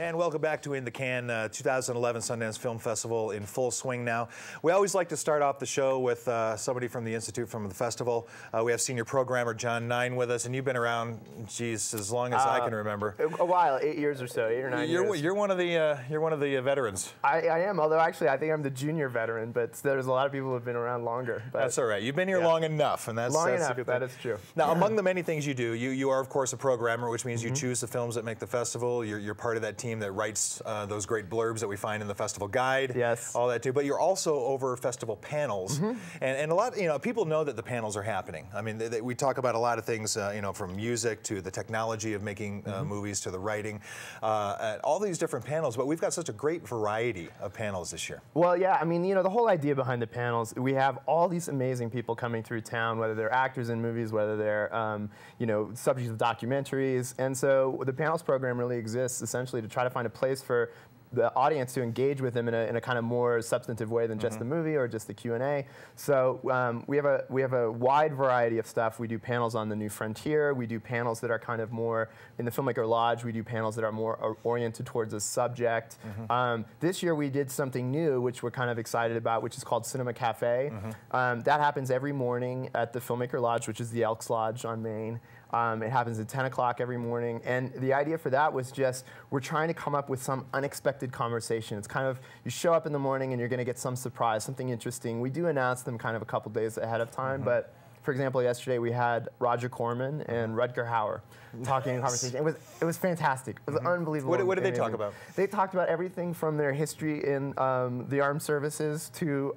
And welcome back to In the Can, 2011 Sundance Film Festival in full swing now. We always like to start off the show with somebody from the Institute from the festival. We have senior programmer John Nein with us, and you've been around, geez, as long as I can remember. A while, 8 years or so, 8 or 9 years. You're one of the veterans. I am, although actually I think I'm the junior veteran, but there's a lot of people who have been around longer. But that's all right. You've been here long enough, and that's long enough. A good that is true. Now, among the many things you do, you are of course a programmer, which means you choose the films that make the festival. You're part of that team that writes those great blurbs that we find in the festival guide. Yes. All that too. But you're also over festival panels, and a lot, people know that the panels are happening. I mean, we talk about a lot of things, from music to the technology of making movies to the writing, all these different panels. But we've got such a great variety of panels this year. Well, yeah. I mean, the whole idea behind the panels, we have all these amazing people coming through town, whether they're actors in movies, whether they're subjects of documentaries, and so the panels program really exists essentially to try to find a place for the audience to engage with them in a kind of more substantive way than just the movie or just the Q&A. So we have a wide variety of stuff. We do panels on the new frontier. We do panels that are kind of more in the Filmmaker Lodge. We do panels that are more oriented towards a subject. This year we did something new, which we're kind of excited about, which is called Cinema Cafe. That happens every morning at the Filmmaker Lodge, which is the Elks Lodge on Main. It happens at 10 o'clock every morning, and the idea for that was just we're trying to come up with some unexpected conversation. It's kind of, you show up in the morning and you're going to get some surprise, something interesting. We do announce them kind of a couple days ahead of time, but for example, yesterday we had Roger Corman and Rutger Hauer talking in conversation. It was fantastic. It was unbelievable. What did they talk about? They talked about everything from their history in the armed services to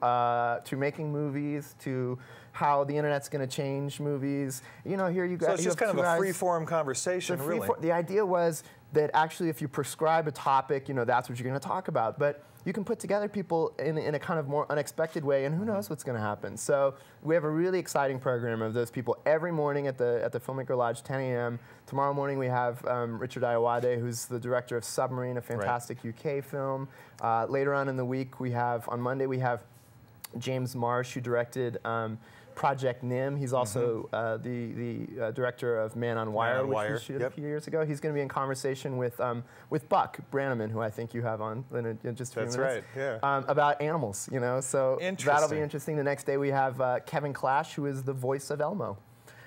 making movies to how the internet's going to change movies. Here you go. So it's just kind of a free-form conversation, really. The idea was that actually if you prescribe a topic, that's what you're going to talk about. But you can put together people in a kind of more unexpected way, and who knows what's going to happen. So we have a really exciting program of those people every morning at the Filmmaker Lodge, 10 a.m. Tomorrow morning we have Richard Ayoade, who's the director of Submarine, a fantastic UK film. Later on in the week, on Monday, we have James Marsh, who directed Project Nim. He's also the director of Man on Wire, which we shot a few years ago. He's going to be in conversation with Buck Brannaman, who I think you have on in just a few minutes. That's right, yeah. About animals, So that'll be interesting. The next day we have Kevin Clash, who is the voice of Elmo.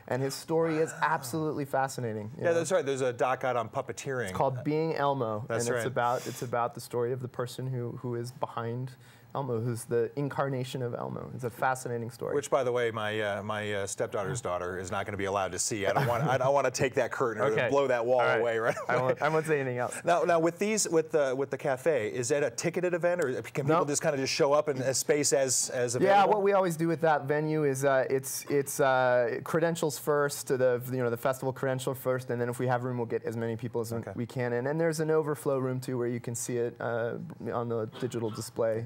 And his story is absolutely fascinating. Yeah, that's right. There's a doc out on puppeteering. It's called Being Elmo. That's right. It's about the story of the person who is behind Elmo, who's the incarnation of Elmo. It's a fascinating story. Which, by the way, my stepdaughter's daughter is not going to be allowed to see. I don't want to take that curtain or blow that wall away right away. I won't say anything else. Now with the cafe, is that a ticketed event, or can people just kind of just show up in a space as available? Yeah, what we always do with that venue is it's credentials first, the festival credential first, and then if we have room, we'll get as many people as we can in. And there's an overflow room too, where you can see it on the digital display.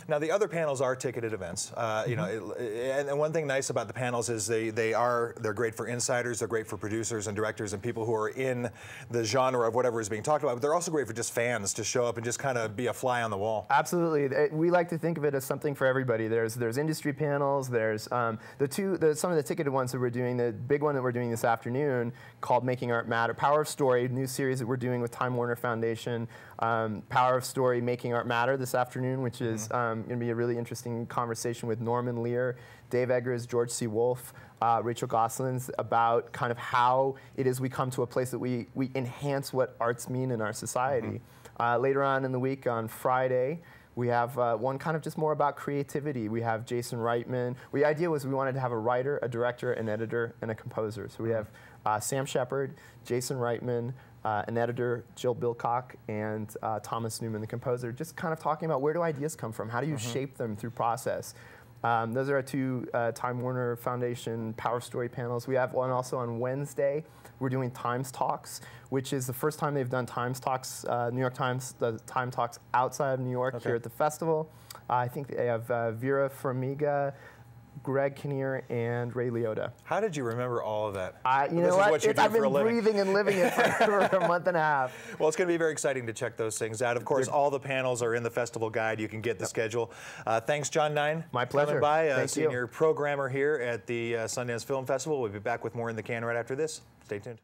Now the other panels are ticketed events, and one thing nice about the panels is they're great for insiders, they're great for producers and directors and people who are in the genre of whatever is being talked about, but they're also great for just fans to show up and just kind of be a fly on the wall. Absolutely. We like to think of it as something for everybody. There's industry panels, there's some of the ticketed ones that we're doing. The big one that we're doing this afternoon called Making Art Matter, Power of Story, new series that we're doing with Time Warner Foundation. Power of Story, Making Art Matter this afternoon, which is going to be a really interesting conversation with Norman Lear, Dave Eggers, George C. Wolfe, Rachel Gosselins, about kind of how it is we come to a place that we enhance what arts mean in our society. Later on in the week, on Friday, we have one kind of just more about creativity. We have Jason Reitman. The idea was we wanted to have a writer, a director, an editor, and a composer. So we have Sam Shepard, Jason Reitman, an editor, Jill Bilcock, and Thomas Newman, the composer, just kind of talking about where do ideas come from? How do you shape them through process? Those are our two Time Warner Foundation Power Story panels. We have one also on Wednesday. We're doing Times Talks, which is the first time they've done Times Talks, New York Times, the Time Talks outside of New York here at the festival. I think they have Vera Farmiga, Greg Kinnear, and Ray Liotta. How did you remember all of that? You know what? I've been breathing and living it for a month and a half. Well, it's going to be very exciting to check those things out. Of course, all the panels are in the festival guide. You can get the schedule. Thanks, John Nein. My pleasure. Coming by, Thank senior you. programmer here at the Sundance Film Festival. We'll be back with more In the Can right after this. Stay tuned.